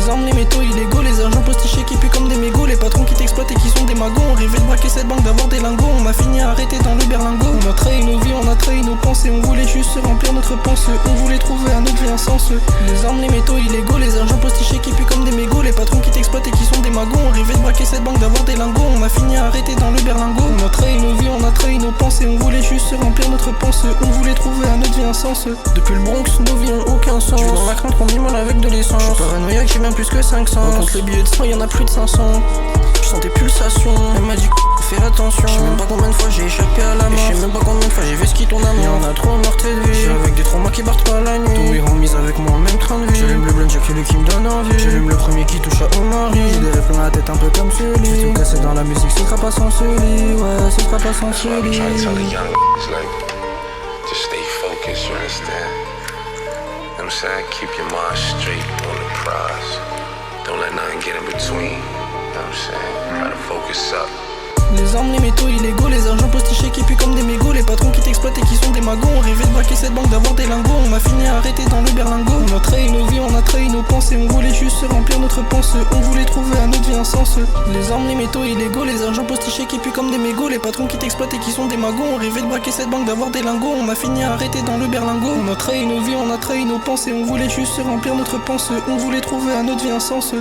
Les armes, les métaux illégaux, les agents postichés qui puent comme des mégots, les patrons qui t'exploitent et qui sont des magots. On rêvait de braquer cette banque, d'avoir des lingots. On m'a fini arrêté dans le berlingot. On a trahi nos vies, on a trahi nos pensées. On voulait juste se remplir notre pensée. On voulait trouver à notre vie un sens. Les armes, les métaux illégaux, les agents postichés qui puent comme des mégots, les patrons qui t'exploitent et qui sont des magots. On rêvait de braquer cette banque, d'avoir des lingots. On m'a fini arrêté dans le berlingot. On a trahi nos vies, on a trahi nos pensées. On voulait juste se remplir notre pensée. On voulait trouver à notre vie un sens. Depuis le Bronx, nos vies ont aucun sens. J'suis dans la crainte qu'on m'y avec de l'essence. J'suis paranoïaque, j'ai bien plus que 500. On compte les billets de 100, y'en a plus de 500. J'sens tes pulsations. Elle m'a dit fais attention. J'sais même pas combien de fois j'ai échappé à la mort. J'sais même pas combien de fois j'ai vu ce qui tourne à mort. Y'en a trop mort de vie. J'suis avec des traumas qui partent pas la nuit. Tous mes homies avec moi en même train de vie. J'allume le blunt, j'ai que lui qui me donne envie. J'allume le premier qui touche à Omari. J'ai des rêves plein la tête un peu comme celui. J'vais tout casser dans la musique, ce sera pas sans celui. Ouais, ce sera pas sans celui. Just stay focused, you understand? You know what I'm saying? Keep your mind straight on the prize. Don't let nothing get in between. You know what I'm saying? Try to focus up. Les armes, les métaux illégaux, les agents postichés qui puent comme des mégots, les patrons qui t'exploitent et qui sont des magots. On rêvait de braquer cette banque, d'avoir des lingots. On m'a fini arrêté dans le berlingot. On a trahi nos vies, on a trahi nos pensées. On voulait juste se remplir notre pensée. On voulait trouver à notre vie un sens. Les armes, les métaux illégaux, les agents postichés qui puent comme des mégots, les patrons qui t'exploitent et qui sont des magots. On rêvait de braquer cette banque, d'avoir des lingots. On m'a fini arrêté dans le berlingot. On a trahi nos vies, on a trahi nos pensées. On voulait juste se remplir notre pensée. On voulait trouver à notre vie un sens.